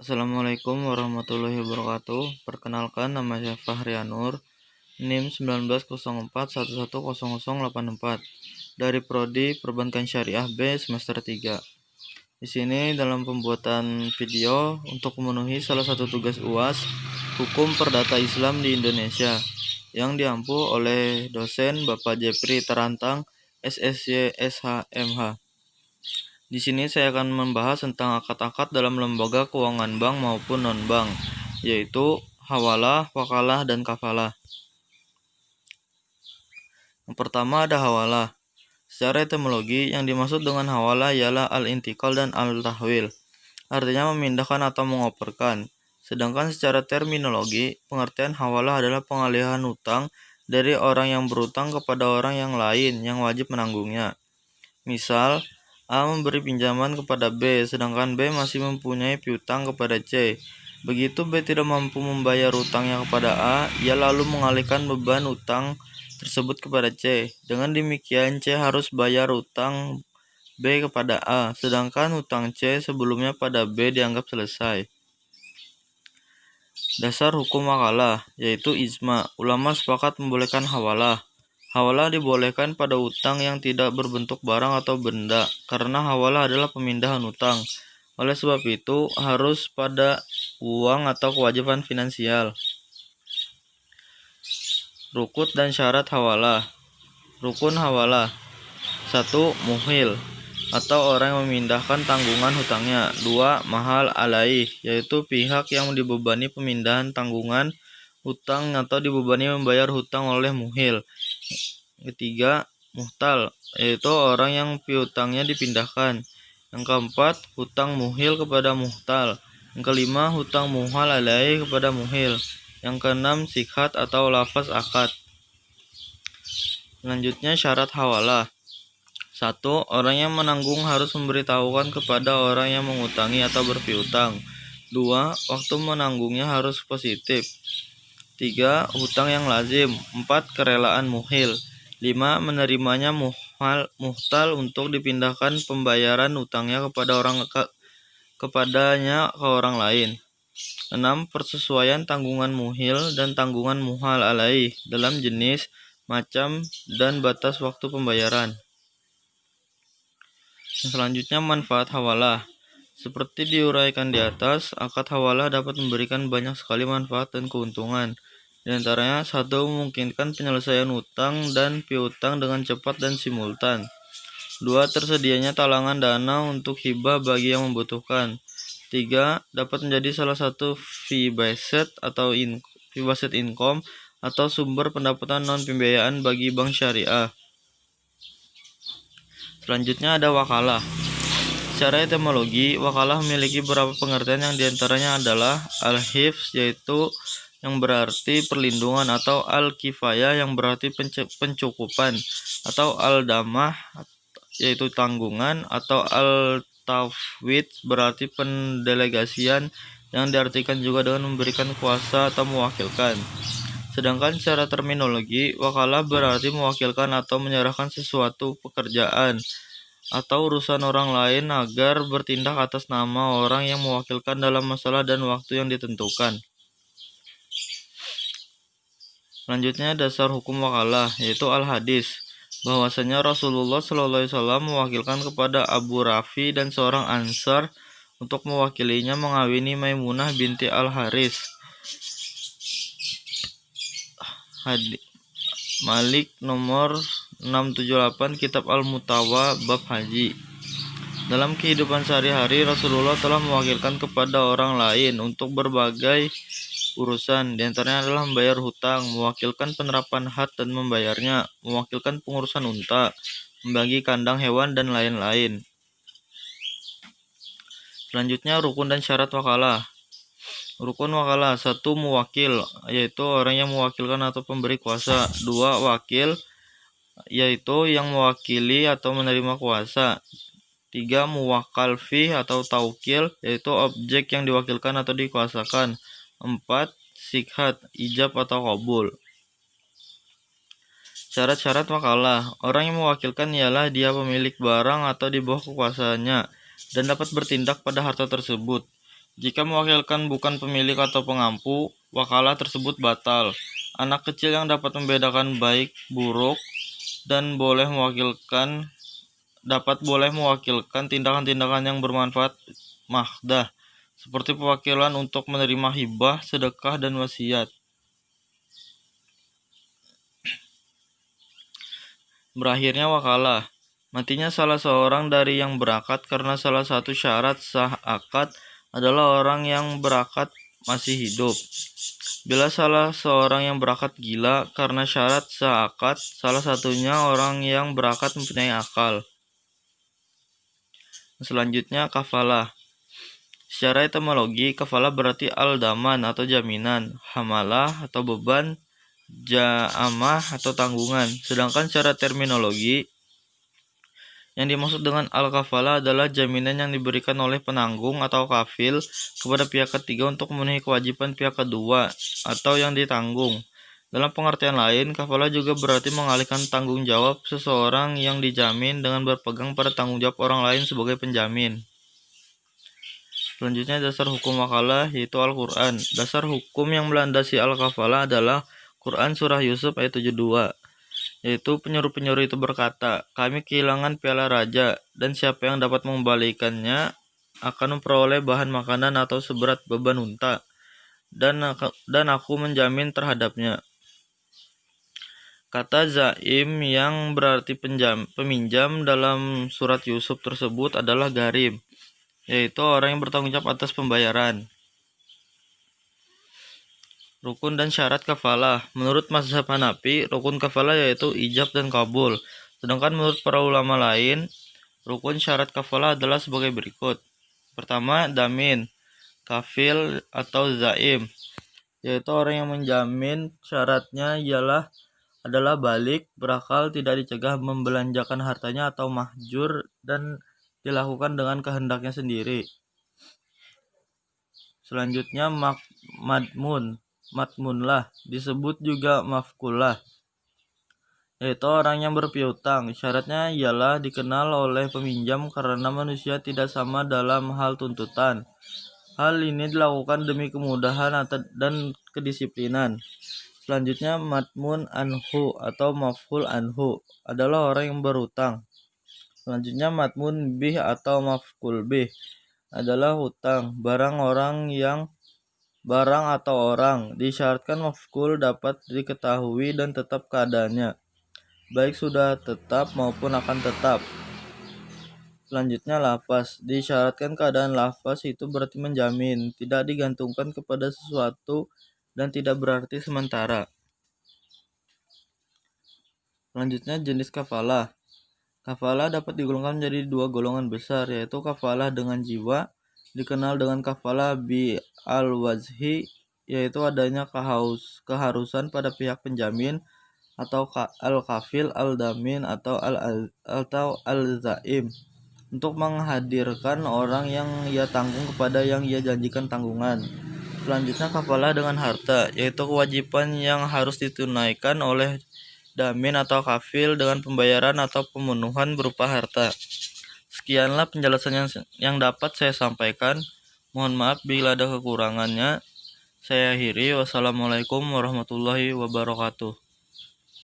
Assalamualaikum warahmatullahi wabarakatuh. Perkenalkan, nama saya Fahrianur, NIM 1904110084 dari Prodi Perbankan Syariah B semester 3. Di sini dalam pembuatan video untuk memenuhi salah satu tugas UAS Hukum Perdata Islam di Indonesia yang diampu oleh dosen Bapak Jepri Tarantang, SSY SHMH. Di sini saya akan membahas tentang akad-akad dalam lembaga keuangan bank maupun non-bank, yaitu hawalah, wakalah, dan kafalah. Yang pertama ada hawalah. Secara etimologi, yang dimaksud dengan hawalah ialah al-intikal dan al-tahwil, artinya memindahkan atau mengoperkan. Sedangkan secara terminologi, pengertian hawalah adalah pengalihan hutang dari orang yang berutang kepada orang yang lain yang wajib menanggungnya. Misal, A memberi pinjaman kepada B, sedangkan B masih mempunyai piutang kepada C. Begitu B tidak mampu membayar utangnya kepada A, ia lalu mengalihkan beban utang tersebut kepada C. Dengan demikian, C harus bayar utang B kepada A, sedangkan utang C sebelumnya pada B dianggap selesai. Dasar hukum wakalah, yaitu ijma. Ulama sepakat membolehkan hawalah. Hawalah dibolehkan pada utang yang tidak berbentuk barang atau benda, karena hawalah adalah pemindahan utang. Oleh sebab itu, harus pada uang atau kewajiban finansial. Rukun dan syarat hawalah. Rukun hawalah. 1. Muhil, atau orang yang memindahkan tanggungan hutangnya. 2. Mahal alaih, yaitu pihak yang dibebani pemindahan tanggungan hutang atau dibebani membayar hutang oleh muhil. Ketiga, muhtal, yaitu orang yang piutangnya dipindahkan. Yang keempat, hutang muhil kepada muhtal. Yang kelima, hutang muhal alaih kepada muhil. Yang keenam, sikhat atau lafaz akad. Selanjutnya, syarat hawalah. 1. Orang yang menanggung harus memberitahukan kepada orang yang mengutangi atau berpiutang. 2. Waktu menanggungnya harus positif. 3. Hutang yang lazim. 4. Kerelaan muhil. 5. Menerimanya muhtal untuk dipindahkan pembayaran hutangnya kepadanya ke orang lain. 6. Persesuaian tanggungan muhil dan tanggungan muhal alaih dalam jenis, macam, dan batas waktu pembayaran. Selanjutnya, manfaat hawalah. Seperti diuraikan di atas, akad hawalah dapat memberikan banyak sekali manfaat dan keuntungan. Di antaranya, 1. Memungkinkan penyelesaian utang dan piutang dengan cepat dan simultan. 2. Tersedianya talangan dana untuk hibah bagi yang membutuhkan. 3. Dapat menjadi salah satu fee-based income atau sumber pendapatan non-pembiayaan bagi bank syariah. Selanjutnya ada wakalah. Secara etimologi, wakalah memiliki beberapa pengertian yang diantaranya adalah al-hifz, yaitu yang berarti perlindungan, atau al-kifayah yang berarti pencukupan, atau al-damah yaitu tanggungan, atau al-tafwid berarti pendelegasian yang diartikan juga dengan memberikan kuasa atau mewakilkan. Sedangkan secara terminologi, wakalah berarti mewakilkan atau menyerahkan sesuatu pekerjaan atau urusan orang lain agar bertindak atas nama orang yang mewakilkan dalam masalah dan waktu yang ditentukan. Selanjutnya, dasar hukum wakalah, yaitu al-hadis, bahwasanya Rasulullah SAW mewakilkan kepada Abu Rafi dan seorang Ansar untuk mewakilinya mengawini Maimunah binti Al-Haris. Malik nomor 678 Kitab Al-Mutawa bab haji. Dalam kehidupan sehari-hari, Rasulullah telah mewakilkan kepada orang lain untuk berbagai urusan, diantaranya adalah membayar hutang, mewakilkan penerapan had dan membayarnya, mewakilkan pengurusan unta, membagi kandang hewan, dan lain-lain. Selanjutnya, rukun dan syarat wakalah. Rukun wakalah. 1. Muwakil, yaitu orang yang mewakilkan atau pemberi kuasa. 2. Wakil, yaitu yang mewakili atau menerima kuasa. 3. Muwakkal fih atau taukil, yaitu objek yang diwakilkan atau dikuasakan. 4. Sikhat, ijab atau qabul. Syarat-syarat wakalah. Orang yang mewakilkan ialah dia pemilik barang atau di bawah kekuasaannya dan dapat bertindak pada harta tersebut. Jika mewakilkan bukan pemilik atau pengampu, wakalah tersebut batal. Anak kecil yang dapat membedakan baik buruk dan boleh mewakilkan tindakan-tindakan yang bermanfaat mahdah, seperti pewakilan untuk menerima hibah, sedekah, dan wasiat. Berakhirnya wakalah. Matinya salah seorang dari yang berakad karena salah satu syarat sah akad adalah orang yang berakad masih hidup. Bila salah seorang yang berakad gila karena syarat sah akad, salah satunya orang yang berakad mempunyai akal. Selanjutnya kafalah. Secara etimologi, kafalah berarti al-daman atau jaminan, hamalah atau beban, ja'amah atau tanggungan. Sedangkan secara terminologi, yang dimaksud dengan al-kafalah adalah jaminan yang diberikan oleh penanggung atau kafil kepada pihak ketiga untuk memenuhi kewajiban pihak kedua atau yang ditanggung. Dalam pengertian lain, kafalah juga berarti mengalihkan tanggung jawab seseorang yang dijamin dengan berpegang pada tanggung jawab orang lain sebagai penjamin. Selanjutnya dasar hukum wakalah yaitu Al-Quran. Dasar hukum yang melandasi al-kafalah adalah Quran Surah Yusuf ayat 72. Yaitu penyuruh-penyuruh itu berkata, kami kehilangan piala raja, dan siapa yang dapat mengembalikannya akan memperoleh bahan makanan atau seberat beban unta, dan aku menjamin terhadapnya. Kata zaim yang berarti peminjam dalam surat Yusuf tersebut adalah garim, yaitu orang yang bertanggung jawab atas pembayaran. Rukun dan syarat kafalah. Menurut mazhab Hanafi, rukun kafalah yaitu ijab dan kabul. Sedangkan menurut para ulama lain, rukun syarat kafalah adalah sebagai berikut. Pertama, damin, kafil atau zaim, yaitu orang yang menjamin. Syaratnya adalah balik, berakal, tidak dicegah membelanjakan hartanya atau mahjur, dan dilakukan dengan kehendaknya sendiri. Selanjutnya matmunlah, disebut juga mafkulah, yaitu orang yang berpiutang. Syaratnya ialah dikenal oleh peminjam karena manusia tidak sama dalam hal tuntutan. Hal ini dilakukan demi kemudahan dan kedisiplinan. Selanjutnya matmun anhu atau mafhul anhu adalah orang yang berhutang. Selanjutnya matmun bih atau mafkul bih adalah hutang barang atau orang. Disyaratkan mafkul dapat diketahui dan tetap keadaannya, baik sudah tetap maupun akan tetap. Selanjutnya lafaz. Disyaratkan keadaan lafaz itu berarti menjamin, tidak digantungkan kepada sesuatu, dan tidak berarti sementara. Selanjutnya jenis kafalah. Kafalah dapat digolongkan menjadi dua golongan besar, yaitu kafalah dengan jiwa, dikenal dengan kafalah bi al-wazhi, yaitu adanya keharusan pada pihak penjamin, atau al-kafil, al-damin, atau al-zaim, untuk menghadirkan orang yang ia tanggung kepada yang ia janjikan tanggungan. Selanjutnya kafalah dengan harta, yaitu kewajiban yang harus ditunaikan oleh damin atau kafil dengan pembayaran atau pemenuhan berupa harta. Sekianlah penjelasan yang dapat saya sampaikan. Mohon maaf bila ada kekurangannya. Saya akhiri. Wassalamualaikum warahmatullahi wabarakatuh.